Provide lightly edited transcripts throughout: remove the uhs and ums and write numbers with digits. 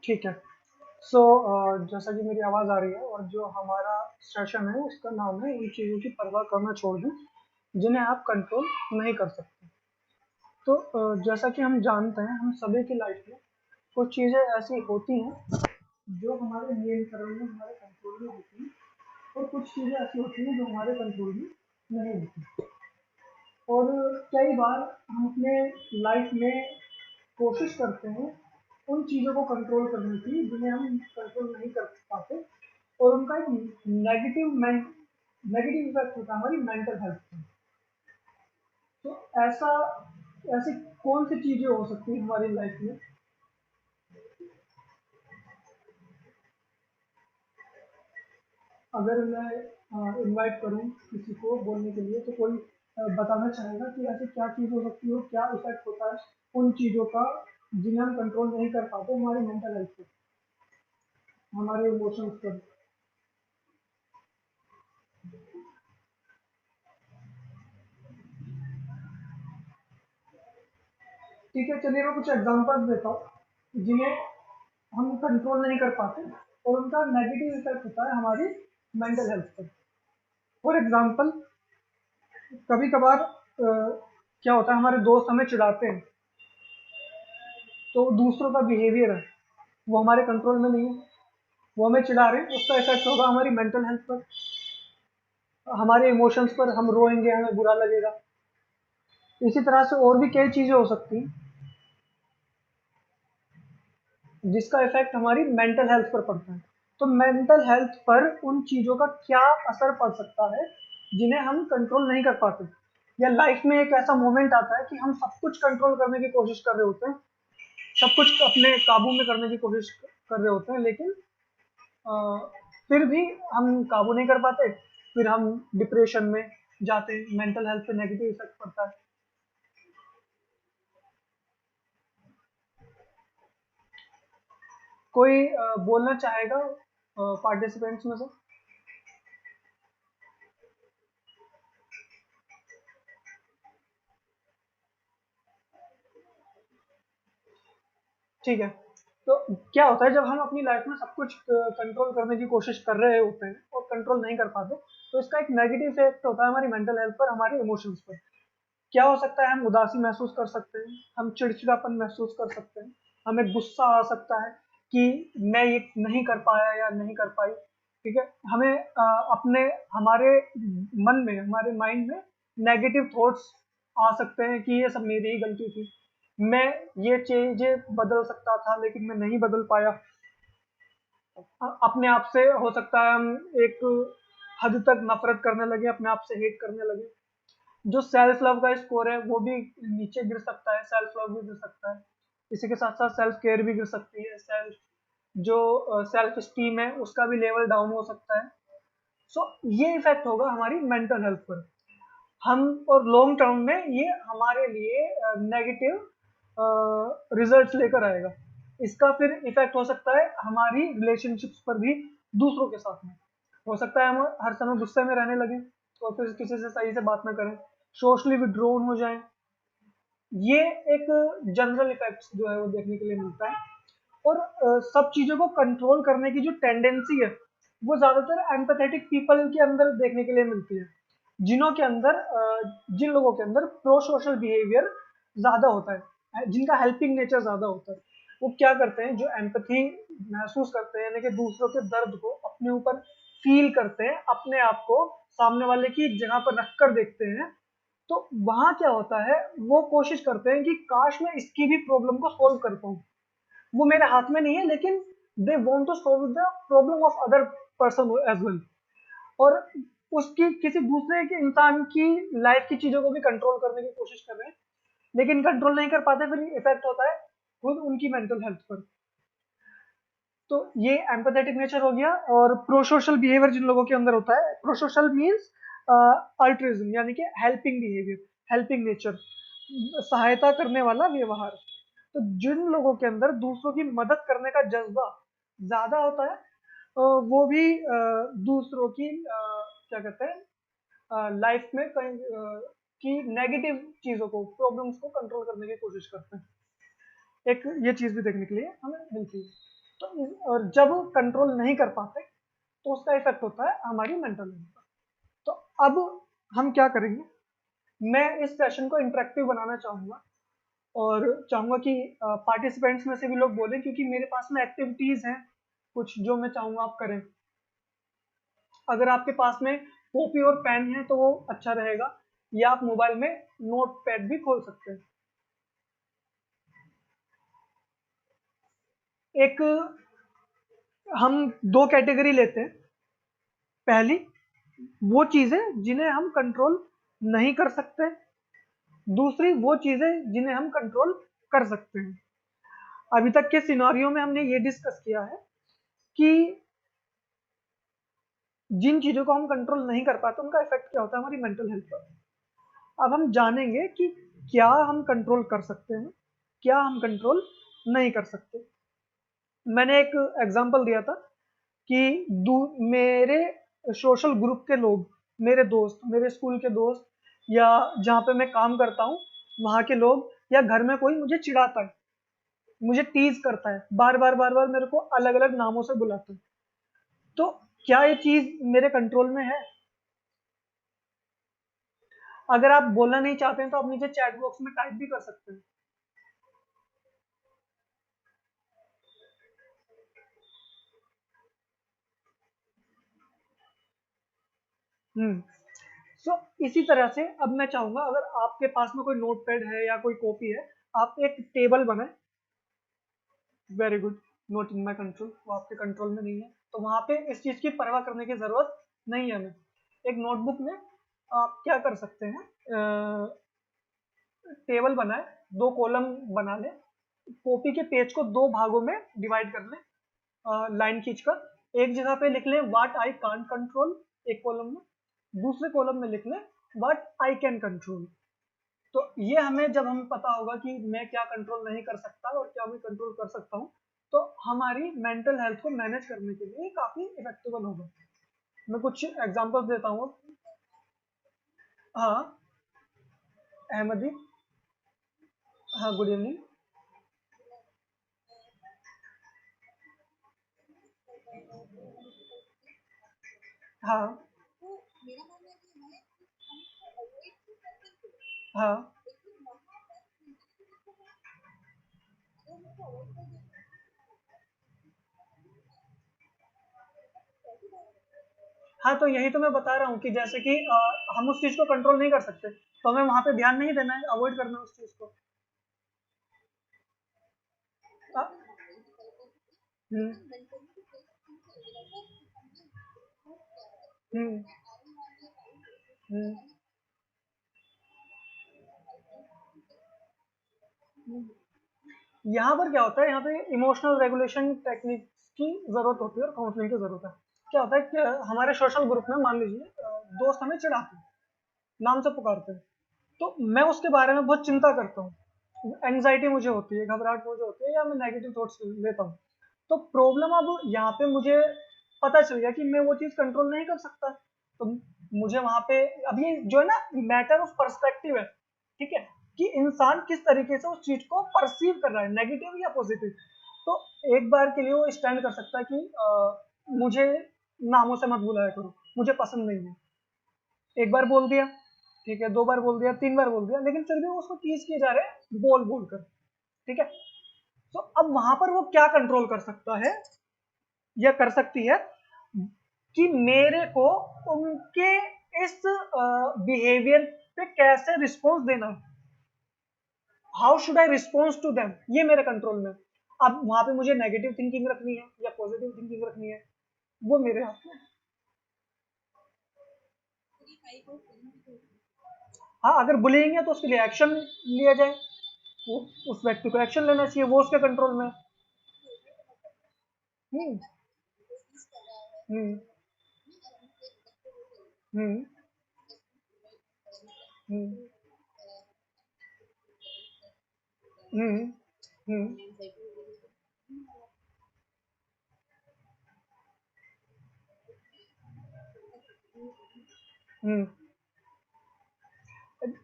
ठीक है। सो जैसा कि मेरी आवाज़ आ रही है और जो हमारा सेशन है उसका नाम है उन चीज़ों की परवाह करना छोड़ दें जिन्हें आप कंट्रोल नहीं कर सकते। तो जैसा कि हम जानते हैं हम सभी की लाइफ में कुछ चीज़ें ऐसी होती हैं जो हमारे नियंत्रण में हमारे कंट्रोल में होती हैं और कुछ चीज़ें ऐसी होती हैं जो हमारे कंट्रोल में नहीं होती। और कई बार हम अपने लाइफ में कोशिश करते हैं उन चीज़ों को कंट्रोल करने की जिन्हें हम कंट्रोल नहीं कर पाते और उनका एक नेगेटिव इफेक्ट होता है हमारी मेंटल हेल्थ पे। तो ऐसा ऐसी कौन सी चीज़ें हो सकती हैं हमारी लाइफ में? अगर मैं इनवाइट करूं किसी को बोलने के लिए तो कोई बताना चाहेगा कि ऐसी क्या चीज़ हो सकती है और क्या इफेक्ट होता है उन चीज़ों का जिन्हें हम कंट्रोल नहीं कर पाते हमारी मेंटल हेल्थ पे, हमारे इमोशंस पर। ठीक है, चलिए मैं कुछ एग्जांपल्स देता हूँ जिन्हें हम कंट्रोल नहीं कर पाते और उनका नेगेटिव इफेक्ट होता है हमारी मेंटल हेल्थ पर। फॉर एग्जांपल, कभी कभार क्या होता है हमारे दोस्त हमें चिढ़ाते हैं तो दूसरों का बिहेवियर है वो हमारे कंट्रोल में नहीं है, वो हमें चिढ़ा रहे हैं, उसका इफेक्ट होगा हमारी मेंटल हेल्थ पर, हमारे इमोशंस पर, हम रोएंगे, हमें बुरा लगेगा। इसी तरह से और भी कई चीज़ें हो सकती हैं जिसका इफेक्ट हमारी मेंटल हेल्थ पर पड़ता है। तो मेंटल हेल्थ पर उन चीज़ों का क्या असर पड़ सकता है जिन्हें हम कंट्रोल नहीं कर पाते, या लाइफ में एक ऐसा मोमेंट आता है कि हम सब कुछ कंट्रोल करने की कोशिश कर रहे होते हैं, सब कुछ अपने काबू में करने की कोशिश कर रहे होते हैं, लेकिन अ, फिर भी हम काबू नहीं कर पाते, फिर हम डिप्रेशन में जाते हैं, मेंटल हेल्थ पे नेगेटिव इफेक्ट पड़ता है। कोई बोलना चाहेगा पार्टिसिपेंट्स में से? ठीक है। तो क्या होता है जब हम अपनी लाइफ में सब कुछ कंट्रोल करने की कोशिश कर रहे होते हैं और कंट्रोल नहीं कर पाते, तो इसका एक नेगेटिव इफेक्ट होता है हमारी मेंटल हेल्थ पर, हमारे इमोशंस पर। क्या हो सकता है, हम उदासी महसूस कर सकते हैं, हम चिड़चिड़ापन महसूस कर सकते हैं, हमें गुस्सा आ सकता है कि मैं ये नहीं कर पाया या नहीं कर पाई। ठीक है, हमें अपने हमारे मन में, हमारे माइंड में नेगेटिव थॉट्स आ सकते हैं कि ये सब मेरी ही गलती थी, मैं ये चीजें बदल सकता था लेकिन मैं नहीं बदल पाया। अपने आप से हो सकता है हम एक हद तक नफरत करने लगे, अपने आप से हेट करने लगे। जो सेल्फ लव का स्कोर है वो भी नीचे गिर सकता है, सेल्फ लव भी गिर सकता है। इसी के साथ साथ सेल्फ केयर भी गिर सकती है, सेल्फ जो सेल्फ स्टीम है उसका भी लेवल डाउन हो सकता है। सो ये इफेक्ट होगा हमारी मेंटल हेल्थ पर। हम और लॉन्ग टर्म में ये हमारे लिए नेगेटिव रिजल्ट्स लेकर आएगा। इसका फिर इफेक्ट हो सकता है हमारी रिलेशनशिप्स पर भी, दूसरों के साथ में। हो सकता है हम हर समय गुस्से में रहने लगे और फिर किसी से सही से बात ना करें, सोशली विड्रॉन हो जाएं। ये एक जनरल इफेक्ट जो है वो देखने के लिए मिलता है। और सब चीजों को कंट्रोल करने की जो टेंडेंसी है वो ज्यादातर एम्पैथेटिक पीपल के अंदर देखने के लिए मिलती है, जिनों के अंदर जिन लोगों के अंदर प्रो सोशल बिहेवियर ज्यादा होता है, जिनका हेल्पिंग नेचर ज्यादा होता है। वो क्या करते हैं, जो एम्पैथी महसूस करते हैं, यानी कि दूसरों के दर्द को अपने ऊपर फील करते हैं, अपने आप को सामने वाले की जगह पर रखकर देखते हैं। तो वहां क्या होता है, वो कोशिश करते हैं कि काश मैं इसकी भी प्रॉब्लम को सोल्व कर पाऊं, वो मेरे हाथ में नहीं है लेकिन they want to solve the problem of other person as well. और उसकी किसी दूसरे के इंसान की लाइफ की चीजों को भी कंट्रोल करने की कोशिश कर रहे हैं, लेकिन कंट्रोल नहीं कर पाते, फिर इफेक्ट होता है खुद उनकी मेंटल हेल्थ पर। तो ये एम्पैथेटिक नेचर हो गया। और प्रो सोशल बिहेवियर जिन लोगों के अंदर होता है, प्रो सोशल मीन्स अल्ट्रिज्म, यानी कि हेल्पिंग बिहेवियर, हेल्पिंग नेचर, सहायता करने वाला व्यवहार। तो जिन लोगों के अंदर दूसरों की मदद करने का जज्बा ज्यादा होता है, वो भी दूसरों की क्या कहते हैं लाइफ में कहीं की नेगेटिव चीजों को, प्रॉब्लम्स को कंट्रोल करने की कोशिश करते हैं। एक ये चीज भी देखने के लिए हमें मिलती है। और जब कंट्रोल नहीं कर पाते तो उसका इफेक्ट होता है हमारी मेंटल हेल्थ पर। तो अब हम क्या करेंगे, मैं इस सेशन को इंटरेक्टिव बनाना चाहूंगा और चाहूंगा कि पार्टिसिपेंट्स में से भी लोग बोलें, क्योंकि मेरे पास में एक्टिविटीज हैं कुछ जो मैं चाहूंगा आप करें। अगर आपके पास में कॉपी और पेन है तो वो अच्छा रहेगा, या आप मोबाइल में नोट पैड भी खोल सकते हैं। एक हम दो कैटेगरी लेते हैं। पहली, वो चीजें जिन्हें हम कंट्रोल नहीं कर सकते। दूसरी, वो चीजें जिन्हें हम कंट्रोल कर सकते हैं। अभी तक के सिनारियो में हमने ये डिस्कस किया है कि जिन चीजों को हम कंट्रोल नहीं कर पाते उनका इफेक्ट क्या होता है हमारी मेंटल हेल्थ पर। अब हम जानेंगे कि क्या हम कंट्रोल कर सकते हैं, क्या हम कंट्रोल नहीं कर सकते। मैंने एक एग्जांपल दिया था कि मेरे सोशल ग्रुप के लोग, मेरे दोस्त, मेरे स्कूल के दोस्त, या जहाँ पे मैं काम करता हूँ वहाँ के लोग, या घर में कोई मुझे चिढ़ाता है, मुझे टीज करता है, बार बार मेरे को अलग अलग नामों से बुलाता है, तो क्या ये चीज मेरे कंट्रोल में है? अगर आप बोलना नहीं चाहते हैं तो आप नीचे चैट बॉक्स में टाइप भी कर सकते हैं। हम्म। सो इसी तरह से अब मैं चाहूंगा, अगर आपके पास में कोई नोट पैड है या कोई कॉपी है, आप एक टेबल बनाए। Very good, not in my control, वो आपके कंट्रोल में नहीं है, तो वहां पे इस चीज की परवाह करने की जरूरत नहीं है हमें। एक नोटबुक में आप क्या कर सकते हैं, टेबल बनाए, दो कॉलम बना ले, कॉपी के पेज को दो भागों में डिवाइड कर ले, लाइन खींचकर एक जगह पे लिख लें व्हाट आई कांट कंट्रोल एक कॉलम में, दूसरे कॉलम में लिख लें व्हाट आई कैन कंट्रोल। तो ये हमें जब हमें पता होगा कि मैं क्या कंट्रोल नहीं कर सकता और क्या मैं कंट्रोल कर सकता हूँ, तो हमारी मेंटल हेल्थ को मैनेज करने के लिए काफी इफेक्टिबल होगा। मैं कुछ एग्जांपल्स देता हूँ। हाँ, अहमदी। हाँ, गुड इवनिंग। हाँ। हाँ। हाँ, तो यही तो मैं बता रहा हूँ कि जैसे कि हम उस चीज को कंट्रोल नहीं कर सकते, तो हमें वहां पे ध्यान नहीं देना है, अवॉइड करना है उस चीज को। अ, हम्म। हम्म। हम्म। यहाँ पर क्या होता है, यहाँ पे इमोशनल रेगुलेशन टेक्निक की जरूरत होती है और काउंसलिंग की जरूरत है। क्या होता है कि हमारे सोशल ग्रुप में मान लीजिए दोस्त हमें चिढ़ाते हैं, नाम से पुकारते हैं, तो मैं उसके बारे में बहुत चिंता करता हूँ, एंग्जाइटी मुझे होती है, घबराहट मुझे होती है, या मैं नेगेटिव थॉट्स लेता हूँ। तो प्रॉब्लम अब यहाँ पे मुझे पता चल गया कि मैं वो चीज कंट्रोल नहीं कर सकता, तो मुझे वहां पे, अब ये जो है ना, मैटर ऑफ पर्सपेक्टिव है, ठीक है, कि इंसान किस तरीके से उस चीज को परसीव कर रहा है, नेगेटिव या पॉजिटिव। तो एक बार के लिए वो स्टैंड कर सकता है कि मुझे नामों से मत बुलाया करो, मुझे पसंद नहीं है। एक बार बोल दिया, ठीक है, दो बार बोल दिया, तीन बार बोल दिया, लेकिन फिर भी वो उसको टीज किए जा रहे हैं बोल बोल कर, ठीक है। तो अब वहां पर वो क्या कंट्रोल कर सकता है या कर सकती है, कि मेरे को उनके इस बिहेवियर पे कैसे रिस्पॉन्स देना है, how should I response to them, ये मेरे कंट्रोल में। अब वहां पे मुझे नेगेटिव थिंकिंग रखनी है या पॉजिटिव थिंकिंग रखनी है, वो मेरे हाथ में है। हाँ, अगर बुलिंग है तो उसके लिए एक्शन लिया जाए, वो उस व्यक्ति को एक्शन लेना चाहिए, वो उसके कंट्रोल में है। हम्म। हम्म। हम्म। हम्म। हम्म। हम्म। हम्म।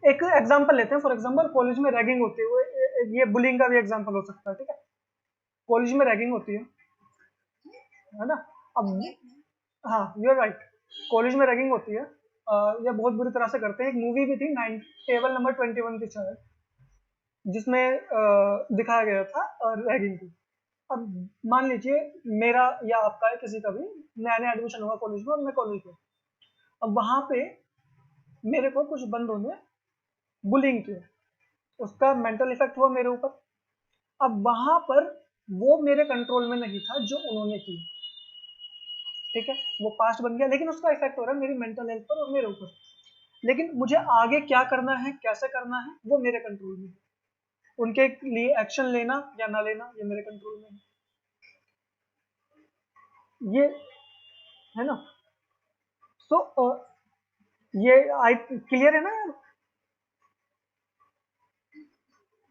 एक एग्जांपल लेते हैं, फॉर एग्जांपल कॉलेज में रैगिंग होती है, वो ये बुलिंग का भी एग्जांपल हो सकता है, ठीक है। कॉलेज में रैगिंग होती है, है ना। अब हाँ, यू आर राइट, कॉलेज में रैगिंग होती है, ये बहुत बुरी तरह से करते हैं। एक मूवी भी थी, 9 टेबल नंबर 21 की शायद, जिसमें दिखाया गया था रैगिंग की। अब मान लीजिए मेरा या आपका या किसी का भी नया नया एडमिशन हुआ कॉलेज में और मैं कॉलेज में, अब वहां पे मेरे को कुछ बंदों ने बुलिंग किया, उसका मेंटल इफेक्ट हुआ मेरे ऊपर। अब वहां पर वो मेरे कंट्रोल में नहीं था जो उन्होंने की, ठीक है, वो पास्ट बन गया, लेकिन उसका इफेक्ट हो रहा है मेरी मेंटल हेल्थ पर और मेरे ऊपर। लेकिन मुझे आगे क्या करना है, कैसे करना है, वो मेरे कंट्रोल में है। उनके लिए एक्शन लेना या ना लेना, ये मेरे कंट्रोल में है, ये है ना। सो ये आई क्लियर है ना यार?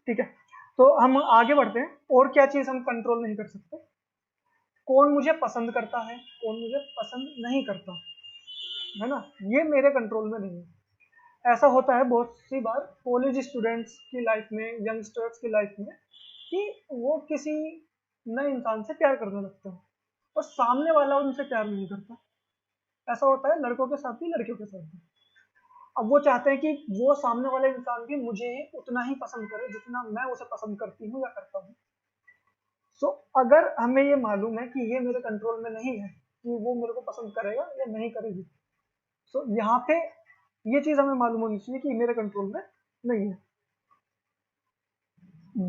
ठीक है, तो हम आगे बढ़ते हैं। और क्या चीज हम कंट्रोल नहीं कर सकते? कौन मुझे पसंद करता है, कौन मुझे पसंद नहीं करता, है ना, ये मेरे कंट्रोल में नहीं है। ऐसा होता है बहुत सी बार कॉलेज स्टूडेंट्स की लाइफ में, यंगस्टर्स की लाइफ में, कि वो किसी नए इंसान से प्यार करने लगते हैं और सामने वाला उनसे प्यार नहीं करता। ऐसा होता है लड़कों के साथ भी, लड़कियों के साथ भी। अब वो चाहते हैं कि वो सामने वाले इंसान भी मुझे उतना ही पसंद करे जितना मैं उसे पसंद करती हूँ या करता हूँ। सो अगर हमें ये मालूम है कि ये मेरे कंट्रोल में नहीं है कि वो मेरे को पसंद करेगा या नहीं करेगी, सो यहाँ पे ये चीज हमें मालूम होनी चाहिए कि मेरे कंट्रोल में नहीं है।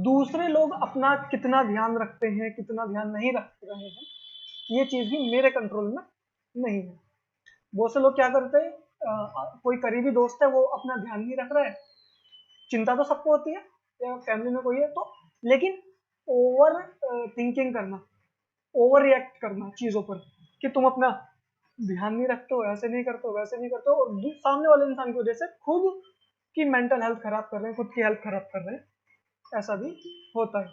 दूसरे लोग अपना कितना ध्यान रखते हैं, कितना ध्यान नहीं रख रहे हैं, ये चीज भी मेरे कंट्रोल में नहीं है। बहुत से लोग क्या करते हैं, कोई करीबी दोस्त है, वो अपना ध्यान नहीं रख रहा है, चिंता तो सबको होती है, या फैमिली में कोई है तो, लेकिन ओवर थिंकिंग करना, ओवर रिएक्ट करना चीजों पर, कि तुम अपना ध्यान नहीं रखते हो, ऐसे नहीं करते हो, वैसे नहीं करते हो, और सामने वाले इंसान की वजह से खुद की मेंटल हेल्थ खराब कर रहे हैं, खुद की हेल्थ खराब कर रहे हैं, ऐसा भी होता है।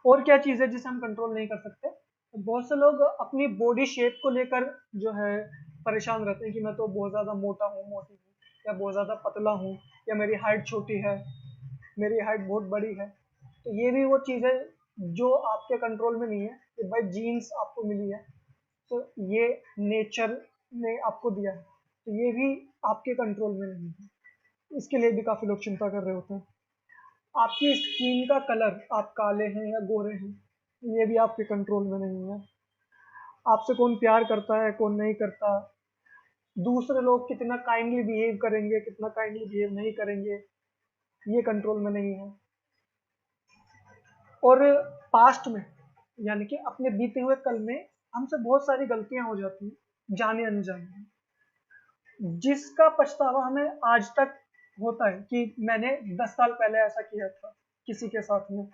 और क्या चीज है जिसे हम कंट्रोल नहीं कर सकते? बहुत से लोग अपनी बॉडी शेप को लेकर जो है परेशान रहते हैं कि मैं तो बहुत ज्यादा मोटा हूँ, मोटी हूँ, या बहुत ज्यादा पतला हूँ, या मेरी हाइट छोटी है, मेरी हाइट बहुत बड़ी है। तो ये भी वो चीज है जो आपके कंट्रोल में नहीं है, कि भाई जीन्स आपको मिली है, तो ये नेचर ने आपको दिया है, तो ये भी आपके कंट्रोल में नहीं है। इसके लिए भी काफी लोग चिंता कर रहे होते हैं। आपकी स्किन का कलर, आप काले हैं या गोरे हैं, ये भी आपके कंट्रोल में नहीं है। आपसे कौन प्यार करता है, कौन नहीं करता, दूसरे लोग कितना काइंडली बिहेव करेंगे, कितना काइंडली बिहेव नहीं करेंगे, ये कंट्रोल में नहीं है। और पास्ट में, यानी कि अपने बीते हुए कल में, हमसे बहुत सारी गलतियां हो जाती हैं जाने अनजाने, जिसका पछतावा हमें आज तक होता है कि मैंने 10 साल पहले ऐसा किया था किसी के साथ में,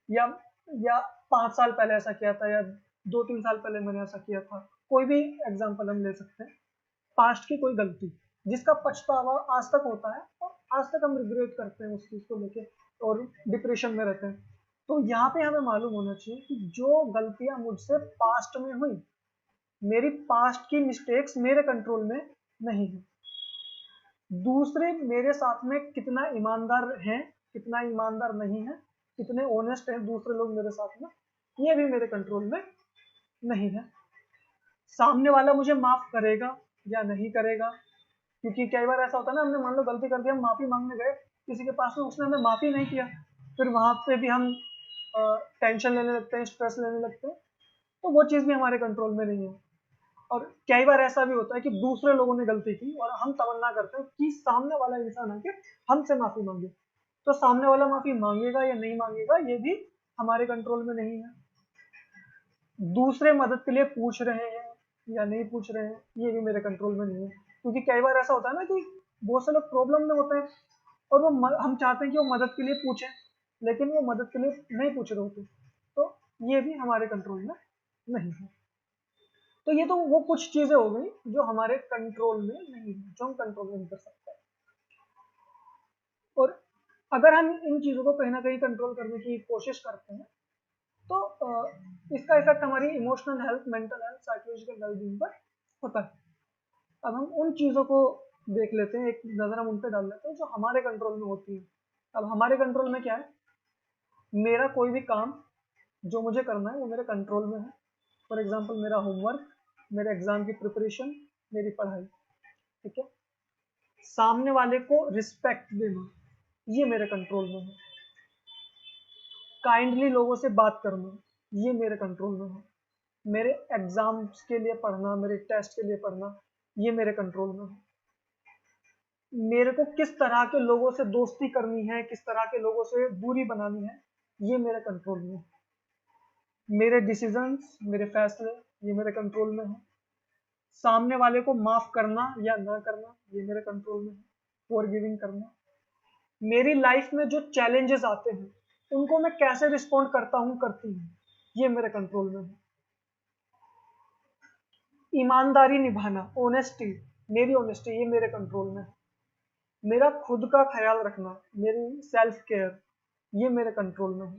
या या 5 साल पहले ऐसा किया था, या 2-3 साल पहले मैंने ऐसा किया था। कोई भी एग्जाम्पल हम ले सकते हैं, पास्ट की कोई गलती जिसका पछतावा आज तक होता है, और आज तक हम रिग्रेट करते हैं उस चीज को लेके, और डिप्रेशन में रहते हैं। तो यहाँ पे हमें मालूम होना चाहिए कि जो गलतियां मुझसे पास्ट में हुई, मेरी पास्ट की मिस्टेक्स मेरे कंट्रोल में नहीं है। दूसरे मेरे साथ में कितना ईमानदार हैं, कितना ईमानदार नहीं है, कितने ऑनेस्ट हैं दूसरे लोग मेरे साथ में, ये भी मेरे कंट्रोल में नहीं है। सामने वाला मुझे माफ करेगा या नहीं करेगा, क्योंकि कई बार ऐसा होता है ना, हमने मान लो गलती कर दी, हम माफी मांगने गए किसी के पास में, उसने हमें माफी नहीं किया, फिर वहां पे भी हम टेंशन लेने लगते हैं, स्ट्रेस लेने लगते हैं, तो वो चीज भी हमारे कंट्रोल में नहीं है। और कई बार ऐसा भी होता है कि दूसरे लोगों ने गलती की और हम तमन्ना करते हैं कि सामने वाला इंसान आके हमसे माफी मांगे, तो सामने वाला माफी मांगेगा या नहीं मांगेगा, ये भी हमारे कंट्रोल में नहीं है। दूसरे मदद के लिए पूछ रहे हैं या नहीं पूछ रहे हैं, ये भी मेरे कंट्रोल में नहीं है, क्योंकि कई बार ऐसा होता है ना कि बहुत से लोग प्रॉब्लम में होते हैं, और वो हम चाहते हैं कि वो मदद के लिए पूछें, लेकिन वो मदद के लिए नहीं पूछ रहे होते, तो ये भी हमारे कंट्रोल में नहीं है। तो ये तो वो कुछ चीजें हो गई जो हमारे कंट्रोल में नहीं है, जो हम कंट्रोल नहीं कर सकते। और अगर हम इन चीजों को कहीं ना कहीं कंट्रोल करने की कोशिश करते हैं, तो इसका इफेक्ट हमारी emotional health, mental health, psychological wellbeing पर होता है। अब हम उन चीजों को देख लेते हैं, एक नजर हम उन पर डाल लेते हैं जो हमारे कंट्रोल में होती है। अब हमारे कंट्रोल में क्या है? मेरा कोई भी काम जो मुझे करना है वो मेरे कंट्रोल में है। फॉर एग्जाम्पल मेरा होमवर्क, मेरे एग्जाम की प्रिपरेशन, मेरी पढ़ाई, ठीक है। सामने वाले को रिस्पेक्ट देना, ये मेरे कंट्रोल में है। काइंडली लोगों से बात करना, ये मेरे कंट्रोल में है। मेरे एग्जाम्स के लिए पढ़ना, मेरे टेस्ट के लिए पढ़ना, ये मेरे कंट्रोल में है। मेरे को किस तरह के लोगों से दोस्ती करनी है, किस तरह के लोगों से दूरी बनानी है, ये मेरे कंट्रोल में है। मेरे डिसीजंस, मेरे फैसले, ये मेरे कंट्रोल में है। सामने वाले को माफ करना या ना करना, ये मेरे कंट्रोल में है। फॉरगिविंग करना। मेरी लाइफ में जो चैलेंजेस आते हैं उनको मैं कैसे रिस्पॉन्ड करता हूँ, करती हूँ, ये मेरे कंट्रोल में है। ईमानदारी निभाना, ऑनेस्टी, मेरी ऑनेस्टी, ये मेरे कंट्रोल में है। मेरा खुद का ख्याल रखना, मेरी सेल्फ केयर, ये मेरे कंट्रोल में है।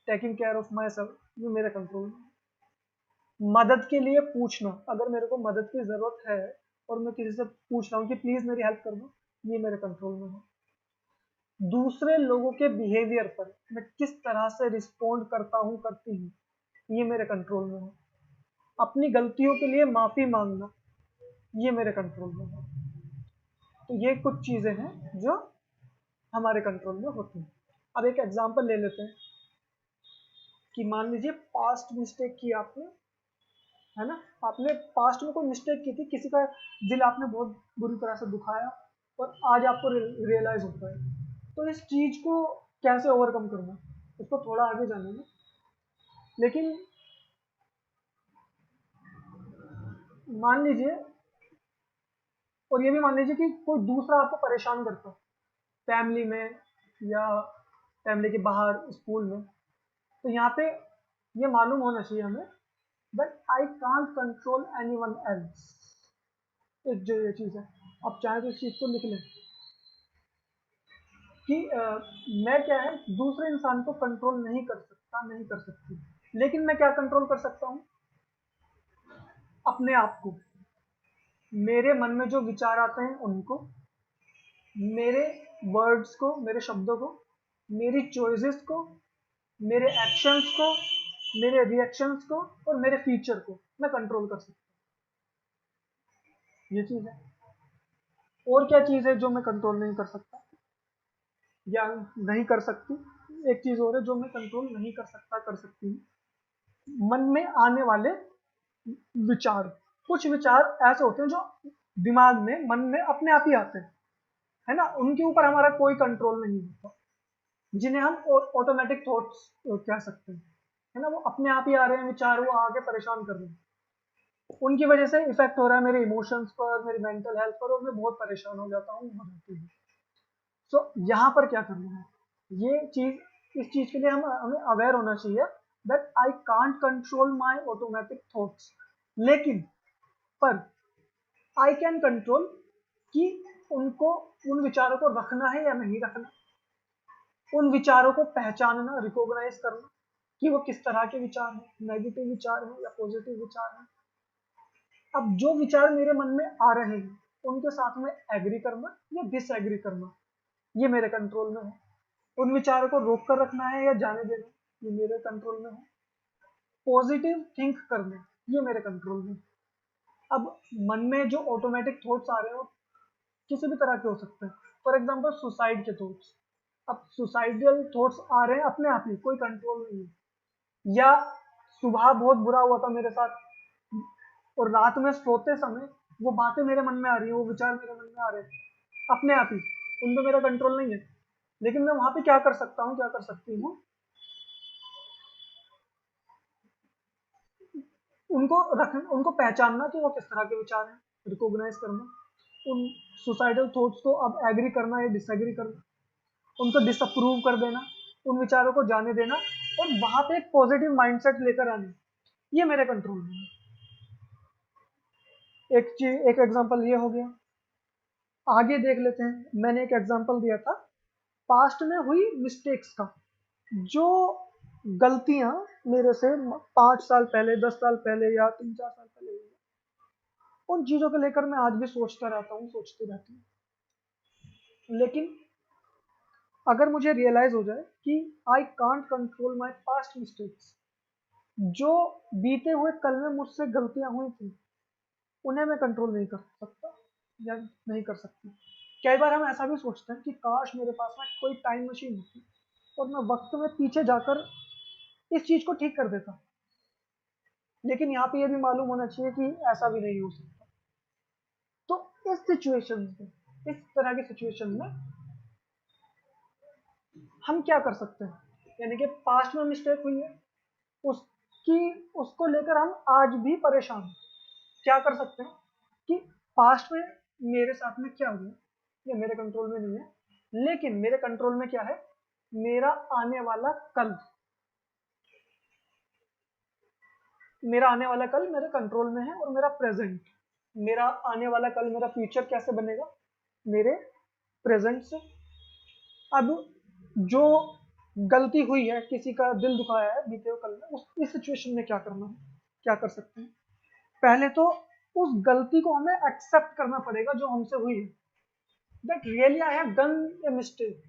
Taking care of my self, ये मेरे कंट्रोल में है। मदद के लिए पूछना, अगर मेरे को मदद की जरूरत है और मैं किसी से पूछ रहा हूँ कि प्लीज मेरी हेल्प कर दो, ये मेरे कंट्रोल में है। दूसरे लोगों के बिहेवियर पर मैं किस तरह से रिस्पॉन्ड करता हूँ, करती हूँ, ये मेरे कंट्रोल में है। अपनी गलतियों के लिए माफी मांगना, ये मेरे कंट्रोल में है। तो ये कुछ चीजें हैं जो हमारे कंट्रोल में होती हैं। अब एक एग्जांपल ले लेते हैं कि मान लीजिए पास्ट मिस्टेक की आपने, है ना, आपने पास्ट में कोई मिस्टेक की थी, किसी का दिल आपने बहुत बुरी तरह से दुखाया और आज आपको रियलाइज होता है। तो इस चीज को कैसे ओवरकम करना, इसको थोड़ा आगे जानेंगे। लेकिन मान लीजिए, और ये भी मान लीजिए कि कोई दूसरा आपको परेशान करता है, फैमिली में या फैमिली के बाहर, स्कूल में। तो यहाँ पे ये मालूम होना चाहिए हमें that I can't control any one else. एक जो ये चीज़ है, आप चाहे तो इस चीज़ को लिख लें कि मैं क्या है, दूसरे इंसान को कंट्रोल नहीं कर सकता, नहीं कर सकती। लेकिन मैं क्या कंट्रोल कर सकता हूँ, अपने आप को। मेरे मन में जो विचार आते हैं उनको, मेरे वर्ड्स को, मेरे शब्दों को, मेरी चॉइसेस को, मेरे एक्शंस को, मेरे रिएक्शंस को और मेरे फ्यूचर को मैं कंट्रोल कर सकता हूँ। ये चीज़ है। और क्या चीज़ है जो मैं कंट्रोल नहीं कर सकता या नहीं कर सकती? एक चीज़ और है जो मैं कंट्रोल नहीं कर सकता, कर सकती हूँ, मन में आने वाले विचार। कुछ विचार ऐसे होते हैं जो दिमाग में, मन में अपने आप ही आते हैं, है ना, उनके ऊपर हमारा कोई कंट्रोल नहीं होता, जिन्हें हम ऑटोमेटिक थॉट्स कह सकते हैं, है ना। वो अपने आप ही आ रहे हैं विचार, वो आके परेशान कर रहे हैं, उनकी वजह से इफेक्ट हो रहा है मेरे इमोशंस पर, मेरी मेंटल हेल्थ पर, और मैं बहुत परेशान हो जाता हूँ, हो जाती हूँ। सो यहाँ पर क्या करना है, ये चीज, इस चीज के लिए हमें अवेयर होना चाहिए that I can't control my automatic thoughts. लेकिन पर आई कैन कंट्रोल कि उनको, उन विचारों को रखना है या नहीं रखना, उन विचारों को पहचानना, रिकॉग्नाइज करना कि वो किस तरह के विचार हैं, नेगेटिव विचार हैं या पॉजिटिव विचार हैं। अब जो विचार मेरे मन में आ रहे हैं उनके साथ में एग्री करना या डिसएग्री करना, ये मेरे कंट्रोल में है। उन विचारों को रोक कर रखना है या जाने देना, ये मेरे कंट्रोल में है। पॉजिटिव थिंक करना, ये मेरे कंट्रोल में है। अब मन में जो ऑटोमेटिक थॉट्स आ रहे हैं वो किसी भी तरह के हो सकते हैं। फॉर एग्जाम्पल सुसाइड के थॉट्स। अब सुसाइडल थॉट्स आ रहे हैं अपने आप ही, कोई कंट्रोल नहीं है। या सुबह बहुत बुरा हुआ था मेरे साथ और रात में सोते समय वो बातें मेरे मन में आ रही है, वो विचार मेरे मन में आ रहे हैं अपने आप ही, उन पर मेरा कंट्रोल नहीं है। लेकिन मैं वहां पे क्या कर सकता हूँ, क्या कर सकती हूँ, उनको रख, उनको पहचानना कि वो किस तरह के विचार हैं, रिकॉग्नाइज करना, उन सुसाइडल थॉट्स को अब एग्री करना या डिसएग्री करना, उनको डिसअप्रूव कर देना, उन विचारों को जाने देना और वहां पे एक पॉजिटिव माइंडसेट लेकर आना, ये मेरे कंट्रोल में है। एक चीज, एक एग्जांपल ये हो गया। आगे देख लेते हैं, मैंने एक एग्जांपल दिया था पास्ट में हुई मिस्टेक्स का, जो गलतियां मेरे से 5 साल पहले, 10 साल पहले या 3-4 साल पहले हुई, उन चीजों को लेकर मैं आज भी सोचता रहता हूँ, सोचती रहती हूँ। लेकिन अगर मुझे रियलाइज हो जाए कि I can't control my past mistakes, जो बीते हुए कल में मुझसे गलतियां हुई थी उन्हें मैं कंट्रोल नहीं कर सकता या नहीं कर सकती। कई बार हम ऐसा भी सोचते हैं कि काश मेरे पास में कोई टाइम मशीन होती और मैं वक्त में पीछे जाकर इस चीज को ठीक कर देता। लेकिन यहाँ पे ये भी मालूम होना चाहिए कि ऐसा भी नहीं हो सकता। तो इस सिचुएशन में, इस तरह की सिचुएशन में हम क्या कर सकते हैं, यानी कि पास्ट में मिस्टेक हुई है उसकी उसको लेकर हम आज भी परेशान हैं। क्या कर सकते हैं कि पास्ट में मेरे साथ में क्या हुआ ये मेरे कंट्रोल में नहीं है, लेकिन मेरे कंट्रोल में क्या है, मेरा आने वाला कल। मेरा आने वाला कल मेरे कंट्रोल में है और मेरा प्रेजेंट। मेरा आने वाला कल, मेरा फ्यूचर कैसे बनेगा, मेरे प्रेजेंट से। अब जो गलती हुई है, किसी का दिल दुखाया है बीते हुए कल में, उस इस सिचुएशन में क्या करना है, क्या कर सकते हैं। पहले तो उस गलती को हमें एक्सेप्ट करना पड़ेगा जो हमसे हुई है, that really I have done a mistake.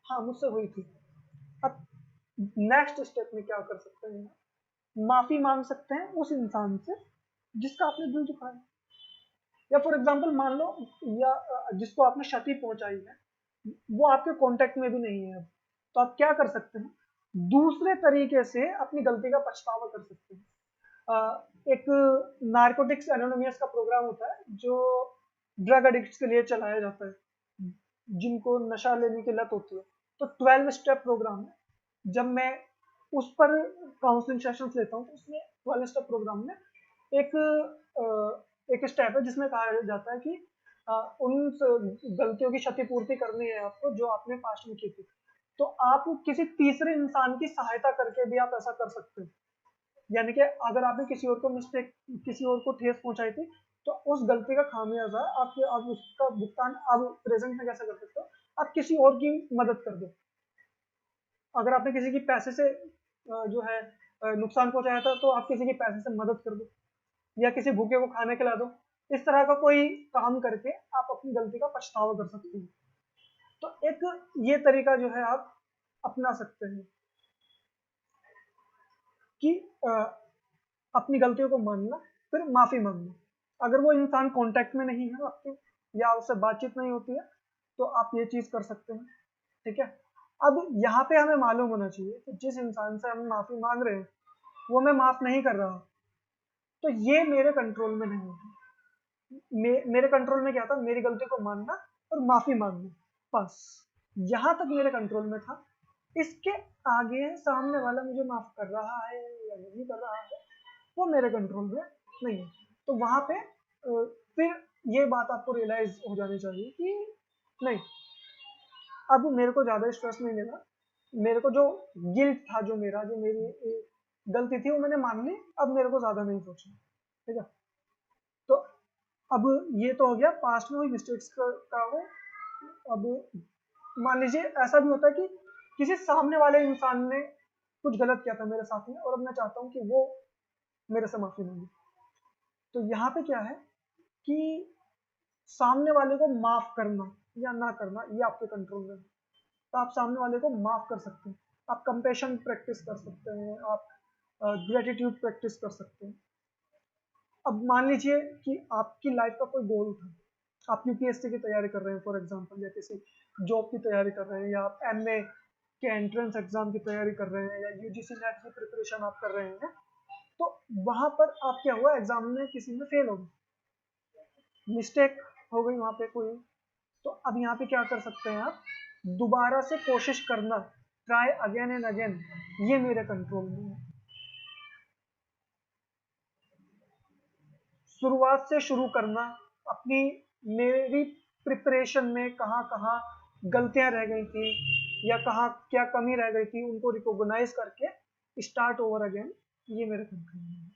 हाँ, मुझसे हुई थी। अब नेक्स्ट स्टेप में क्या कर सकते हैं, माफी मांग सकते हैं उस इंसान से जिसका आपने दिल दुखाया। या फॉर एग्जाम्पल मान लो, या जिसको आपने क्षति पहुंचाई है वो आपके कांटेक्ट में भी नहीं है अब, तो आप क्या कर सकते हैं, दूसरे तरीके से अपनी गलती का पछतावा कर सकते हैं। एक नारकोटिक्स एनोनिमस का प्रोग्राम होता है जो ड्रग एडिक्ट्स के लिए चलाया जाता है, जिनको नशा लेने की लत होती है। तो 12 स्टेप प्रोग्राम है। जब मैं उस पर काउंसलिंग सेशंस लेता हूँ तो उसमें 12 स्टेप प्रोग्राम में एक एक स्टेप है जिसमें कहा जाता है कि उन गलतियों की क्षतिपूर्ति करनी है आपको जो आपने पास्ट में की थी। तो आप किसी तीसरे इंसान की सहायता करके भी आप ऐसा कर सकते हो। यानी कि अगर आपने किसी और को ठेस पहुंचाई थी, तो उस गलती का खामियाजा आप उसका भुगतान आप प्रेजेंट में कैसे कर सकते हो, आप किसी और की मदद कर दो। अगर आपने किसी की पैसे से जो है नुकसान पहुंचाया था, तो आप किसी की पैसे से मदद कर दो या किसी भूखे को खाने खिला दो। इस तरह का कोई काम करके आप अपनी गलती का पछतावा कर सकते हो। तो एक ये तरीका जो है आप अपना सकते हैं कि अपनी गलतियों को मानना, फिर माफी मांगना। अगर वो इंसान कांटेक्ट में नहीं है आपके या उससे बातचीत नहीं होती है, तो आप ये चीज कर सकते हैं। ठीक है। अब यहाँ पे हमें मालूम होना चाहिए कि जिस इंसान से हम माफी मांग रहे हैं वो मैं माफ नहीं कर रहा, तो ये मेरे कंट्रोल में नहीं है। मेरे कंट्रोल में क्या था, मेरी गलती को मानना और माफी मांगना, बस यहाँ तक मेरे कंट्रोल में था। इसके आगे सामने वाला मुझे माफ कर रहा है या नहीं कर रहा है, वो मेरे कंट्रोल में नहीं है। तो वहां पे फिर ये बात आपको रियलाइज हो जानी चाहिए कि नहीं, अब मेरे को ज्यादा स्ट्रेस नहीं लेना। मेरे को जो गिल्ट था, जो मेरी गलती थी वो मैंने मान ली, अब मेरे को ज्यादा नहीं सोचना। ठीक है। तो अब ये तो हो गया पास्ट में हुई मिस्टेक्स का वो। अब मान लीजिए ऐसा भी होता है कि किसी सामने वाले इंसान ने कुछ गलत किया था मेरे साथ में और अब मैं चाहता हूँ कि वो मेरे से माफी मांगे। तो यहाँ पे क्या है कि सामने वाले को माफ करना या ना करना ये आपके कंट्रोल में है। तो आप सामने वाले को माफ कर सकते हैं, आप कंपेशन प्रैक्टिस कर सकते हैं, आप ग्रेटिट्यूड प्रैक्टिस कर सकते हैं। अब मान लीजिए कि आपकी लाइफ का कोई गोल था, आप यूपीएससी की तैयारी कर रहे हैं फॉर एग्जांपल, या किसी जॉब की तैयारी कर रहे हैं, या आप एमए के एंट्रेंस एग्जाम की तैयारी कर रहे हैं, या यूजीसी नेट की प्रिपरेशन आप कर रहे हैं। तो वहां पर आप क्या हुआ, एग्जाम में किसी में फेल हो गए, मिस्टेक हो गई वहां पे कोई। तो अब यहाँ पे क्या कर सकते हैं आप, दोबारा से कोशिश करना, ट्राई अगेन एंड अगेन, ये मेरे कंट्रोल में है। शुरुआत से शुरू करना, अपनी मेरी प्रिपरेशन में कहाँ कहाँ गलतियां रह गई थी या कहाँ क्या कमी रह गई थी, उनको रिकॉग्नाइज करके स्टार्ट ओवर अगेन, ये मेरे कंट्रोल में है।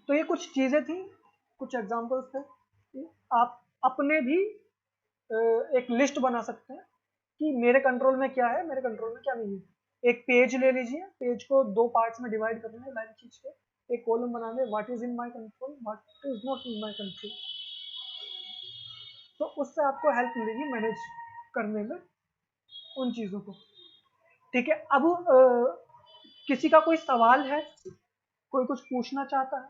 तो ये कुछ चीजें थी, कुछ एग्जांपल्स थे। आप अपने भी एक लिस्ट बना सकते हैं कि मेरे कंट्रोल में क्या है, मेरे कंट्रोल में क्या नहीं है। एक पेज ले लीजिए, पेज को दो पार्ट्स में डिवाइड कर लें लाइन खींच के, एक कॉलम बना लें, what is in my control, what is not in my control. तो उससे आपको हेल्प मिलेगी मैनेज करने में उन चीजों को। ठीक है। अब किसी का कोई सवाल है? कोई कुछ पूछना चाहता है?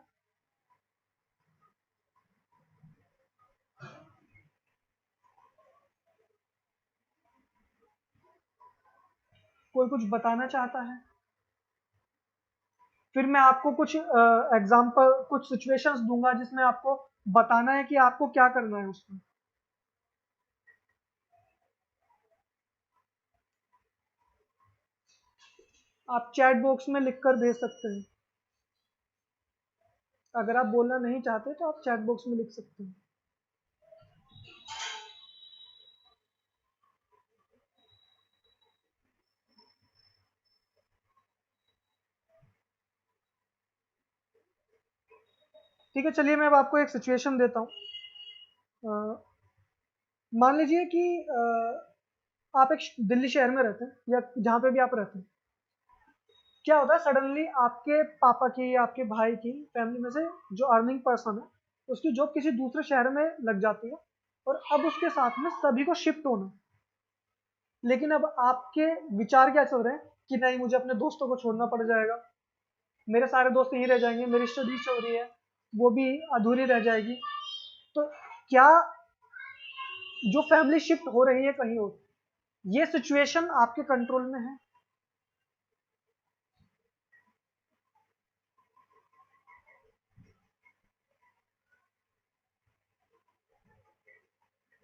कोई कुछ बताना चाहता है? फिर मैं आपको कुछ एग्जाम्पल, कुछ सिचुएशंस दूंगा जिसमें आपको बताना है कि आपको क्या करना है उसमें। आप चैट बॉक्स में लिखकर भेज सकते हैं। अगर आप बोलना नहीं चाहते तो आप चैट बॉक्स में लिख सकते हैं। ठीक है, चलिए मैं अब आपको एक सिचुएशन देता हूँ। मान लीजिए कि आप एक दिल्ली शहर में रहते हैं या जहाँ पे भी आप रहते हैं। क्या होता है, सडनली आपके पापा की या आपके भाई की फैमिली में से जो अर्निंग पर्सन है उसकी जॉब किसी दूसरे शहर में लग जाती है, और अब उसके साथ में सभी को शिफ्ट होना है। लेकिन अब आपके विचार क्या चल रहे हैं कि नहीं, मुझे अपने दोस्तों को छोड़ना पड़ जाएगा, मेरे सारे दोस्त यहीं रह जाएंगे, मेरी स्टडीज चल रही है वो भी अधूरी रह जाएगी। तो क्या जो फैमिली शिफ्ट हो रही है कहीं और, ये सिचुएशन आपके कंट्रोल में है?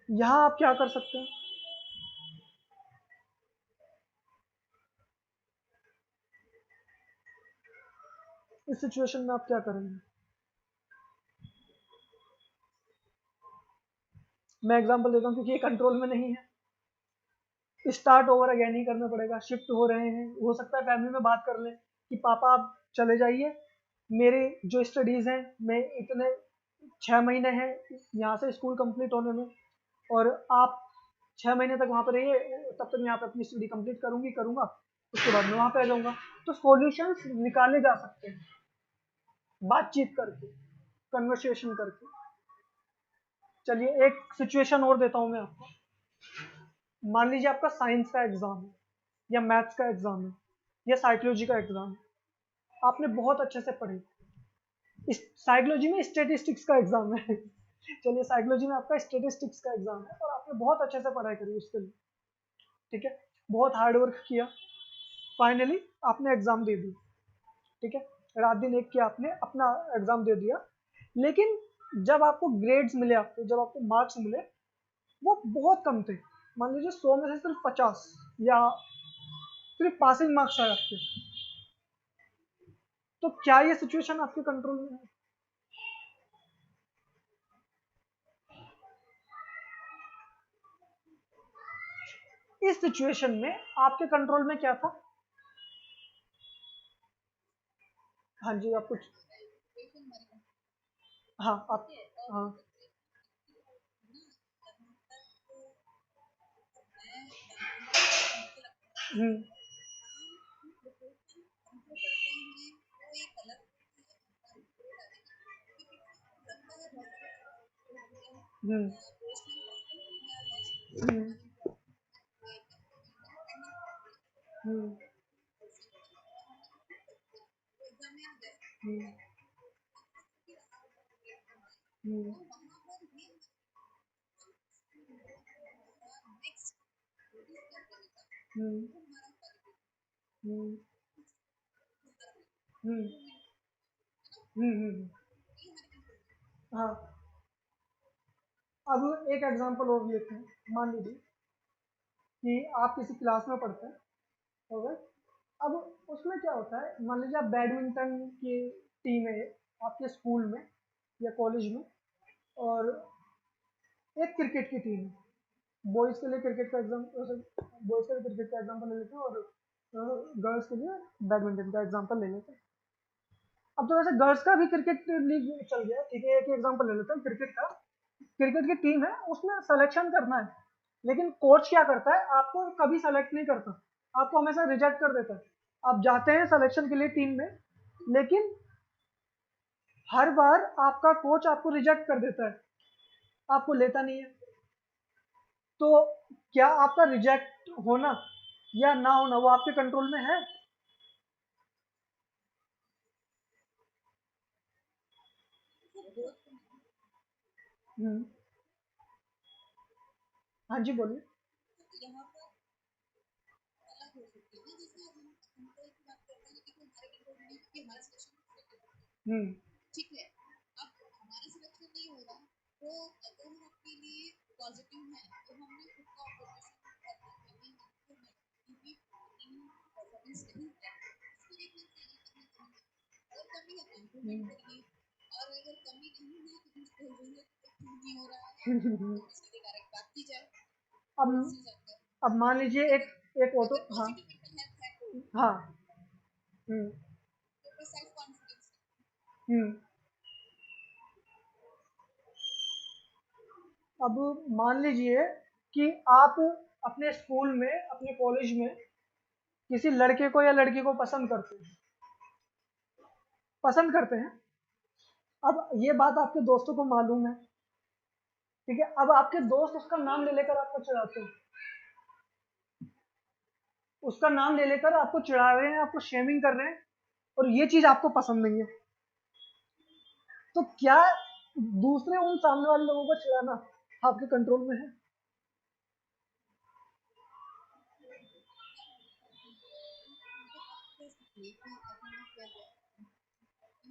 यहाँ आप क्या कर सकते हैं? इस सिचुएशन में आप क्या करेंगे? मैं एग्जांपल देता हूँ क्योंकि ये कंट्रोल में नहीं है। स्टार्ट ओवर अगेन ही करना पड़ेगा। शिफ्ट हो रहे हैं, हो सकता है फैमिली में बात कर लें कि पापा आप चले जाइए, मेरे जो स्टडीज हैं, मैं इतने 6 महीने हैं यहाँ से स्कूल कंप्लीट होने में, और आप 6 महीने तक वहाँ पर रहिए, तब तक मैं यहाँ पे अपनी स्टडी कंप्लीट करूँगा, उसके बाद मैं वहाँ पे आ जाऊँगा। तो सॉल्यूशंस निकाले जा सकते हैं बातचीत करके, कन्वर्सेशन करके। चलिए एक सिचुएशन और देता हूँ मैं आपको। मान लीजिए आपका साइंस का एग्जाम है, या मैथ्स का एग्जाम है, या साइकोलॉजी का एग्जाम है। आपने बहुत अच्छे से पढ़ी। इस साइकोलॉजी में स्टेटिस्टिक्स का एग्जाम है। चलिए साइकोलॉजी में आपका स्टेटिस्टिक्स का एग्जाम है और आपने बहुत अच्छे से पढ़ाई करी उसके लिए, ठीक है, बहुत हार्ड वर्क किया, फाइनली आपने एग्जाम दे दी, ठीक है, रात दिन एक किया, आपने अपना एग्जाम दे दिया। लेकिन जब आपको ग्रेड्स मिले, आपको जब आपको मार्क्स मिले, वो बहुत कम थे। मान लीजिए 100 में से सिर्फ 50 या सिर्फ पासिंग मार्क्स आए आपके। तो क्या ये सिचुएशन आपके कंट्रोल में है? इस सिचुएशन में आपके कंट्रोल में क्या था? हाँ जी, आप कुछ। हाँ आप। हाँ। हम्म। हम्म। हम्म। हम्म। हम्म। हम्म। हम्म। हम्म। हम्म। हाँ। अब एक एग्जांपल और लेते हैं। मान लीजिए कि आप किसी क्लास में पढ़ते हैं, हो गए। अब उसमें क्या होता है, मान लीजिए आप बैडमिंटन की टीम है आपके स्कूल में या कॉलेज में, और एक क्रिकेट की टीम है। बॉयज के लिए क्रिकेट का एग्जाम, बॉयज के लिए क्रिकेट का एग्जाम्पल ले लेते हैं, और गर्ल्स के लिए बैडमिंटन का एग्जाम्पल ले लेते हैं। अब तो वैसे गर्ल्स का भी क्रिकेट लीग चल गया, ठीक है, एक एग्जाम्पल ले लेते हैं क्रिकेट का। क्रिकेट की टीम है, उसमें सिलेक्शन करना है, लेकिन कोच क्या करता है, आपको कभी सेलेक्ट नहीं करता, आपको हमेशा रिजेक्ट कर देता है। आप जाते हैं सिलेक्शन के लिए टीम में, लेकिन हर बार आपका कोच आपको रिजेक्ट कर देता है, आपको लेता नहीं है। तो क्या आपका रिजेक्ट होना या ना होना वो आपके कंट्रोल में है? हम्म, हाँ जी बोलिए। यहाँ पर अलग हो सकती है ना, जैसे अब हम कंट्रोल की बात करते हैं कि हमारे कंट्रोल में नहीं, क्योंकि हमारा सिलेक्शन हम्म ठीक है। अब हमारा सिलेक्शन नहीं हो रहा, तो अगर हम अपने लिए पॉजिटिव हैं तो हमें खुद का ऑब्जर्वेशन करना चाहिए, तो क्योंकि परफॉर्मेंस नहीं है उसको देखना चाहिए कहीं कमी है, अगर कमी है तो हम्म, इम्प्रूवमेंट करिए, और अगर कमी नहीं है तो कुछ बोल रही है तो क्यों नहीं हो रहा है, हम्म। तो सीधे डायरेक्ट बात की जाए अब बोल से जाकर। अब मान लीजिए ठीक एक है, एक ऑटो, अगर हाँ पॉजिटिव मेंटल हेल्थ है हाँ। हम्म तो फिर सेल्फ कॉन्फिडेंस हम्म। अब मान लीजिए कि आप अपने स्कूल में, अपने कॉलेज में किसी लड़के को या लड़की को पसंद करते हैं। अब ये बात आपके दोस्तों को मालूम है, ठीक है। अब आपके दोस्त उसका नाम ले लेकर आपको चिढ़ाते हैं, उसका नाम ले लेकर आपको चिढ़ा रहे हैं, आपको शेमिंग कर रहे हैं, और ये चीज आपको पसंद नहीं है। तो क्या दूसरे उन सामने वाले लोगों को चिढ़ाना आपके कंट्रोल में है? कर सकती है कि अभी फिर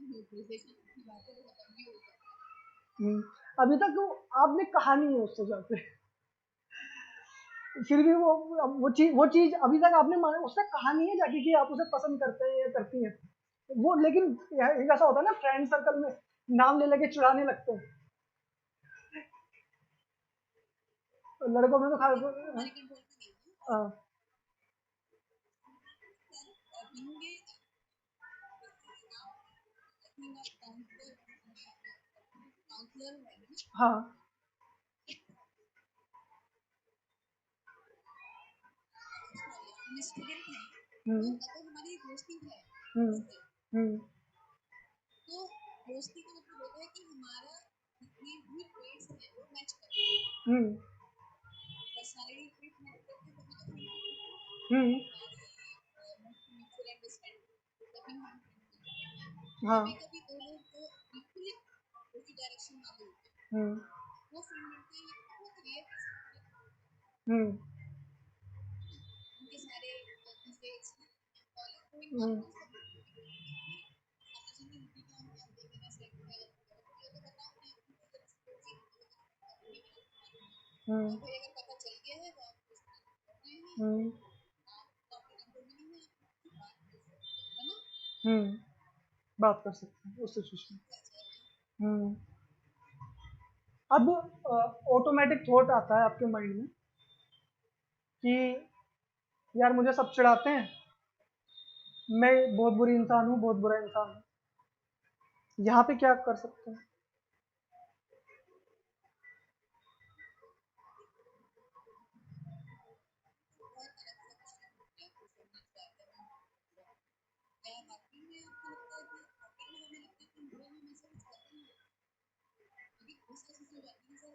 न्यूट्रिशन की बातें तो खत्म भी हो जाए। हम्म, अभी तक तो आपने कहा नहीं है उससे जाके, फिर भी वो चीज अभी तक आपने उससे कहा नहीं है जाके कि आप उसे पसंद करते हैं या करती हैं। वो लेकिन एक ऐसा होता है ना, फ्रेंड सर्कल में नाम ले लेके चिढ़ाने लगते हैं। लड़कों में तो खास। लेकिन वो हमारे कंट्रोल में नहीं है, और हाँ। होंगे काउंसलर काउंसलर है ना, हाँ। सॉरी हम स्टूडेंट हैं, तो हम्म अगर हमारी दोस्ती है हम्म उससे, हम्म तो दोस्ती का मतलब होता है कि हमारा जितने भी ट्रेड्स हैं वो मैच करें, हम्म पर्सनालिटी ट्रेट मैच करते हैं तभी तो फ्रेंडशिप होती है, हम्म। हमारी म्यूचुअल अंडरस्टैंडिंग तभी हम फ्रेंड बनते हैं। कभी हाँ। कभी दो लोग जो बिल्कुल ही डायरेक्शन वाले होते हैं हम्म वो फ्रेंड बनते हैं, ये बहुत रेयर केसेस होते हैं हम्म ना, उनके सारे mistakes college going hmm almost सब क्योंकि समझने नहीं कि हम क्या देख रहे हैं सेट है, तो ये तो बताओ मैं उनकी तरफ से कोई करूंगी मैं हम्म और भाई अगर पता चल गया है तो आप उस पर करते हैं, हम्म आप तो आपके कंट्रोल में नहीं है, आप बात कर सकते हैं, है ना, हम्म। बात कर सकते हैं उस सिचुएशन। कर जाए। हम्म। अब ऑटोमेटिक थॉट आता है आपके माइंड में कि यार मुझे सब चिढ़ाते हैं, मैं बहुत बुरी इंसान हूँ, बहुत बुरा इंसान हूँ। यहाँ पे क्या कर सकते हैं? बहुत अलग सा क्वेश्चन हो गया, तो समझ जाते हैं क्या वाकई में आपको लगता है कि वाकई में हमें लगता है कि बुरा हम ऐसा कुछ करते हैं, क्योंकि बहुत सारी चीजें हो जाती हैं सर,